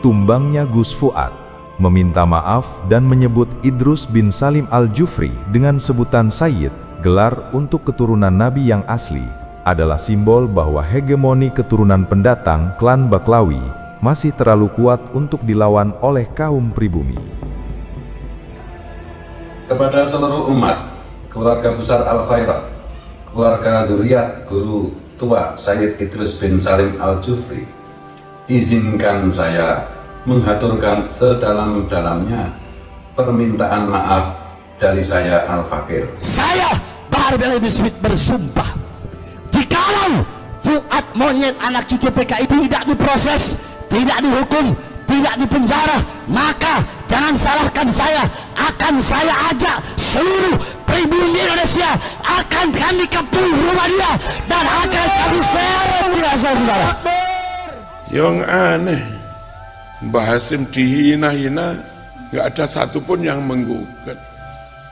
tumbangnya Gus Fuad, meminta maaf dan menyebut Idrus bin Salim Al-Jufri dengan sebutan Sayyid, gelar untuk keturunan Nabi yang asli, adalah simbol bahwa hegemoni keturunan pendatang klan Baklawi masih terlalu kuat untuk dilawan oleh kaum pribumi. Kepada seluruh umat, keluarga besar Al-Khairat, keluarga zuriat guru tua Sayyid Idrus bin Salim Al-Jufri, izinkan saya menghaturkan sedalam-dalamnya permintaan maaf dari saya Al-Fakir. Saya Bahar bin Smith bersumpah, jikalau Fuad monyet anak cucu PKI tidak diproses, tidak dihukum, tidak dipenjara, maka jangan salahkan saya. Akan saya ajak seluruh pribumi Indonesia, akan kami kepung rumah dia dan akan kami seret di saudara. Yang aneh, Mbah Hasim dihina-hina, nggak ada satupun yang menggugat.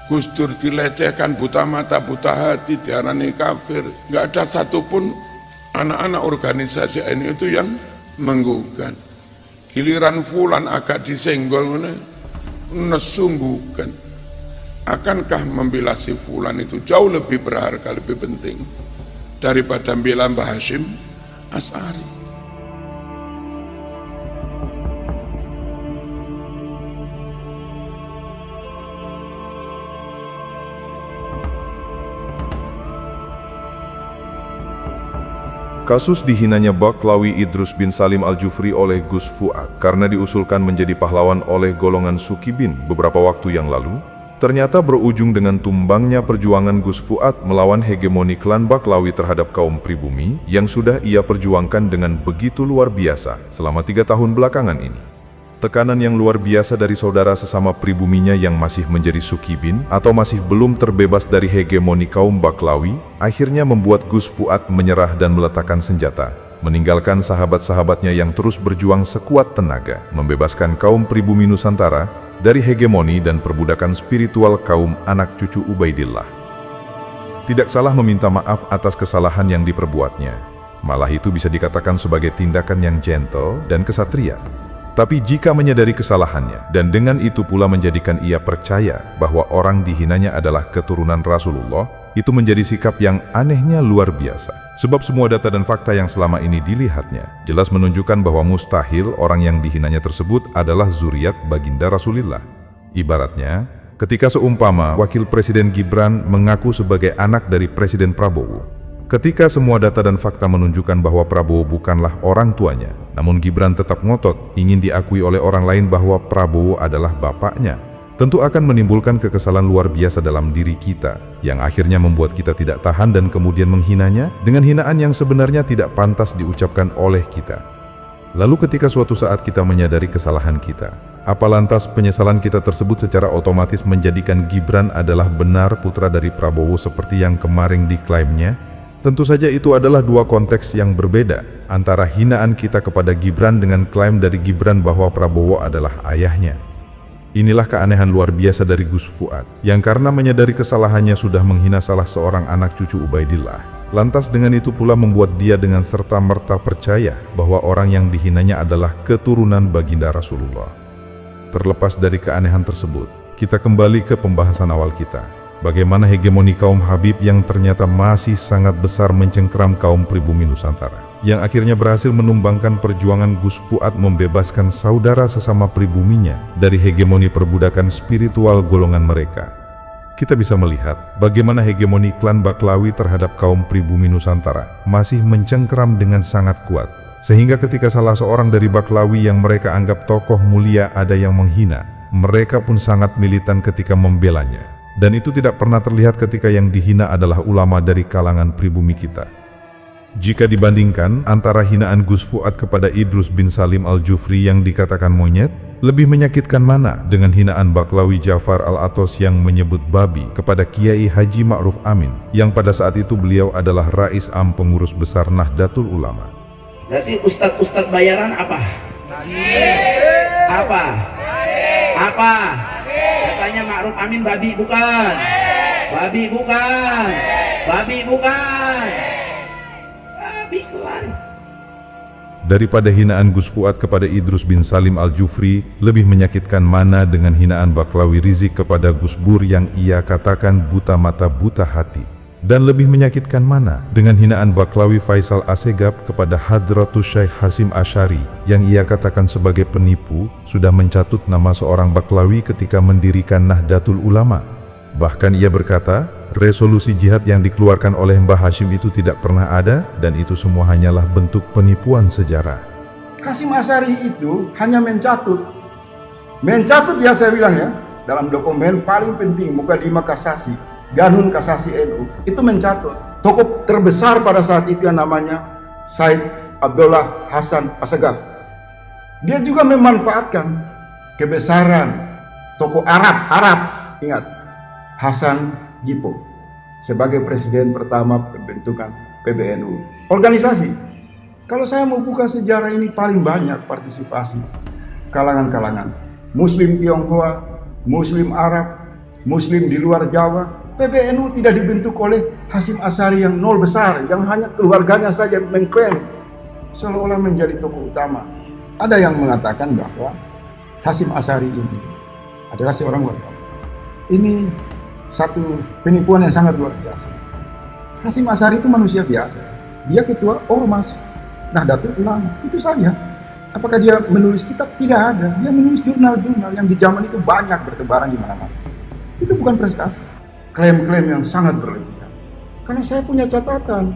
Gus Dur dilecehkan, buta mata, buta hati, diarani kafir, nggak ada satupun anak-anak organisasi ini itu yang menggugat. Giliran Fulan agak disenggol, nesungguhkan. Akankah membela si Fulan itu jauh lebih berharga, lebih penting daripada membela Mbah Hasyim Asy'ari? Kasus dihinanya Baklawi Idrus bin Salim Al-Jufri oleh Gus Fuad karena diusulkan menjadi pahlawan oleh golongan Sukibin beberapa waktu yang lalu, ternyata berujung dengan tumbangnya perjuangan Gus Fuad melawan hegemoni klan Baklawi terhadap kaum pribumi yang sudah ia perjuangkan dengan begitu luar biasa selama 3 tahun belakangan ini. Tekanan yang luar biasa dari saudara sesama pribuminya yang masih menjadi Sukibin atau masih belum terbebas dari hegemoni kaum Baklawi, akhirnya membuat Gus Fuad menyerah dan meletakkan senjata, meninggalkan sahabat-sahabatnya yang terus berjuang sekuat tenaga, membebaskan kaum pribumi Nusantara dari hegemoni dan perbudakan spiritual kaum anak cucu Ubaidillah. Tidak salah meminta maaf atas kesalahan yang diperbuatnya, malah itu bisa dikatakan sebagai tindakan yang gentle dan kesatria. Tapi jika menyadari kesalahannya, dan dengan itu pula menjadikan ia percaya bahwa orang dihinanya adalah keturunan Rasulullah, itu menjadi sikap yang anehnya luar biasa. Sebab semua data dan fakta yang selama ini dilihatnya, jelas menunjukkan bahwa mustahil orang yang dihinanya tersebut adalah zuriat baginda Rasulullah. Ibaratnya, ketika seumpama Wakil Presiden Gibran mengaku sebagai anak dari Presiden Prabowo, ketika semua data dan fakta menunjukkan bahwa Prabowo bukanlah orang tuanya, namun Gibran tetap ngotot ingin diakui oleh orang lain bahwa Prabowo adalah bapaknya, tentu akan menimbulkan kekesalan luar biasa dalam diri kita, yang akhirnya membuat kita tidak tahan dan kemudian menghinanya dengan hinaan yang sebenarnya tidak pantas diucapkan oleh kita. Lalu ketika suatu saat kita menyadari kesalahan kita, apa lantas penyesalan kita tersebut secara otomatis menjadikan Gibran adalah benar putra dari Prabowo seperti yang kemarin diklaimnya? Tentu saja itu adalah dua konteks yang berbeda antara hinaan kita kepada Gibran dengan klaim dari Gibran bahwa Prabowo adalah ayahnya. Inilah keanehan luar biasa dari Gus Fuad, yang karena menyadari kesalahannya sudah menghina salah seorang anak cucu Ubaidillah. Lantas dengan itu pula membuat dia dengan serta-merta percaya bahwa orang yang dihinanya adalah keturunan baginda Rasulullah. Terlepas dari keanehan tersebut, kita kembali ke pembahasan awal kita. Bagaimana hegemoni kaum Habib yang ternyata masih sangat besar mencengkeram kaum pribumi Nusantara, yang akhirnya berhasil menumbangkan perjuangan Gus Fuad membebaskan saudara sesama pribuminya dari hegemoni perbudakan spiritual golongan mereka. Kita bisa melihat bagaimana hegemoni klan Baklawi terhadap kaum pribumi Nusantara masih mencengkeram dengan sangat kuat, sehingga ketika salah seorang dari Baklawi yang mereka anggap tokoh mulia ada yang menghina, mereka pun sangat militan ketika membelanya. Dan itu tidak pernah terlihat ketika yang dihina adalah ulama dari kalangan pribumi kita. Jika dibandingkan antara hinaan Gus Fuad kepada Idrus bin Salim Al-Jufri yang dikatakan monyet, lebih menyakitkan mana dengan hinaan Baklawi Ja'far Al-Atos yang menyebut babi kepada Kiai Haji Ma'ruf Amin, yang pada saat itu beliau adalah Rais Am pengurus besar Nahdlatul Ulama. Berarti ustadz-ustadz bayaran apa? Apa? Apa? Katanya Ma'ruf Amin babi bukan? Babi bukan? Babi bukan? Babi kelar. Daripada hinaan Gus Fuad kepada Idrus bin Salim Al-Jufri, lebih menyakitkan mana dengan hinaan Baklawi Rizik kepada Gus Bur yang ia katakan buta mata buta hati. Dan lebih menyakitkan mana dengan hinaan Baklawi Faisal Assegaf kepada Hadratus Syekh Hasim Asy'ari yang ia katakan sebagai penipu sudah mencatut nama seorang Baklawi ketika mendirikan Nahdlatul Ulama. Bahkan ia berkata, resolusi jihad yang dikeluarkan oleh Mbah Hashim itu tidak pernah ada dan itu semua hanyalah bentuk penipuan sejarah. Hasim Asy'ari itu hanya mencatut ya saya bilang ya, dalam dokumen paling penting Mukadimah Kasasi, Ganun Kasasi NU, itu mencatut tokoh terbesar pada saat itu yang namanya Said Abdullah Hasan Assegaf. Dia juga memanfaatkan kebesaran tokoh Arab, ingat, Hasan Jipo sebagai presiden pertama pembentukan PBNU. Organisasi, kalau saya mau buka sejarah ini paling banyak partisipasi kalangan-kalangan Muslim Tionghoa, Muslim Arab, Muslim di luar Jawa. PBNU tidak dibentuk oleh Hasim Asy'ari yang nol besar, yang hanya keluarganya saja mengklaim seolah-olah menjadi tokoh utama. Ada yang mengatakan bahwa Hasim Asy'ari ini adalah seorang wartawan. Ini satu penipuan yang sangat luar biasa. Hasim Asy'ari itu manusia biasa. Dia ketua Ormas Nahdlatul Ulama, itu saja. Apakah dia menulis kitab? Tidak ada. Dia menulis jurnal-jurnal yang di zaman itu banyak bertebaran di mana-mana. Itu bukan prestasi. Klaim-klaim yang sangat berlebihan. Karena saya punya catatan.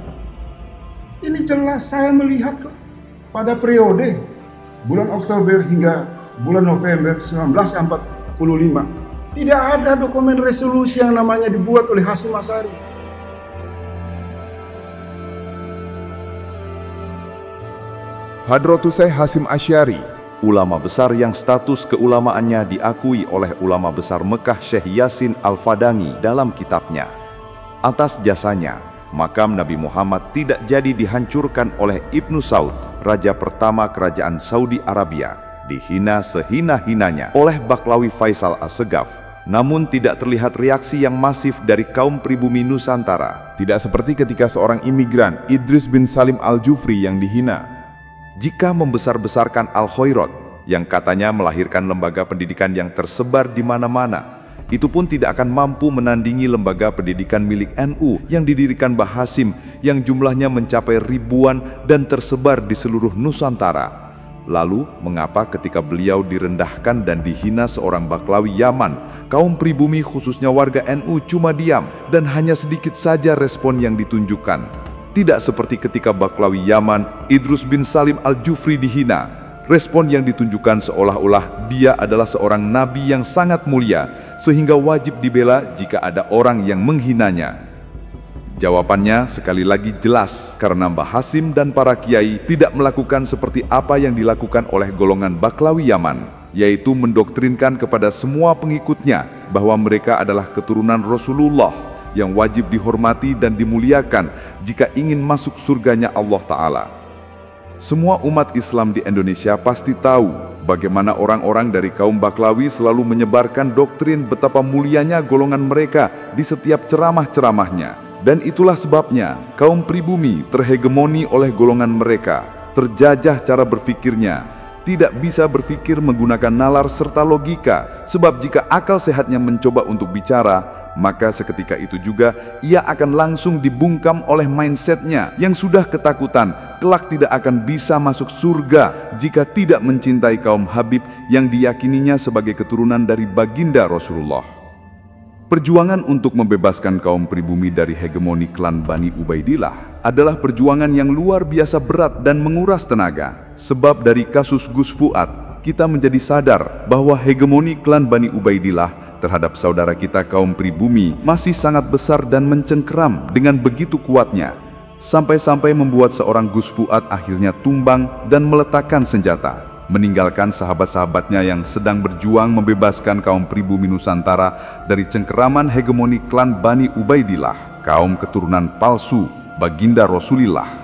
Ini jelas saya melihat pada periode bulan Oktober hingga bulan November 1945. Tidak ada dokumen resolusi yang namanya dibuat oleh Hasim Asy'ari. Hadratus Syekh Hasim Asy'ari, ulama besar yang status keulamaannya diakui oleh ulama besar Mekah Syekh Yasin Al-Fadangi dalam kitabnya. Atas jasanya, makam Nabi Muhammad tidak jadi dihancurkan oleh Ibnu Saud, raja pertama kerajaan Saudi Arabia, dihina sehina-hinanya oleh Baklawi Faisal Assegaf. Namun tidak terlihat reaksi yang masif dari kaum pribumi Nusantara. Tidak seperti ketika seorang imigran, Idrus bin Salim Al-Jufri, yang dihina. Jika membesar-besarkan Al-Khairat, yang katanya melahirkan lembaga pendidikan yang tersebar di mana-mana, itu pun tidak akan mampu menandingi lembaga pendidikan milik NU yang didirikan Mbah Hashim yang jumlahnya mencapai ribuan dan tersebar di seluruh Nusantara. Lalu, mengapa ketika beliau direndahkan dan dihina seorang Baklawi Yaman, kaum pribumi khususnya warga NU cuma diam dan hanya sedikit saja respon yang ditunjukkan? Tidak seperti ketika Baklawi Yaman, Idrus bin Salim Al-Jufri dihina, respon yang ditunjukkan seolah-olah dia adalah seorang nabi yang sangat mulia, sehingga wajib dibela jika ada orang yang menghinanya. Jawabannya sekali lagi jelas, karena Mbah Hashim dan para kiai tidak melakukan seperti apa yang dilakukan oleh golongan Baklawi Yaman, yaitu mendoktrinkan kepada semua pengikutnya bahwa mereka adalah keturunan Rasulullah yang wajib dihormati dan dimuliakan jika ingin masuk surganya Allah Ta'ala. Semua umat Islam di Indonesia pasti tahu bagaimana orang-orang dari kaum Baklawi selalu menyebarkan doktrin betapa mulianya golongan mereka di setiap ceramah-ceramahnya. Dan itulah sebabnya kaum pribumi terhegemoni oleh golongan mereka, terjajah cara berpikirnya, tidak bisa berpikir menggunakan nalar serta logika, sebab jika akal sehatnya mencoba untuk bicara, maka seketika itu juga ia akan langsung dibungkam oleh mindsetnya yang sudah ketakutan kelak tidak akan bisa masuk surga jika tidak mencintai kaum Habib yang diyakininya sebagai keturunan dari baginda Rasulullah. Perjuangan untuk membebaskan kaum pribumi dari hegemoni klan Bani Ubaidillah adalah perjuangan yang luar biasa berat dan menguras tenaga. Sebab dari kasus Gus Fuad, kita menjadi sadar bahwa hegemoni klan Bani Ubaidillah terhadap saudara kita kaum pribumi masih sangat besar dan mencengkeram dengan begitu kuatnya, sampai-sampai membuat seorang Gus Fuad akhirnya tumbang dan meletakkan senjata, meninggalkan sahabat-sahabatnya yang sedang berjuang membebaskan kaum pribumi Nusantara dari cengkeraman hegemoni klan Bani Ubaidillah, kaum keturunan palsu baginda Rasulillah.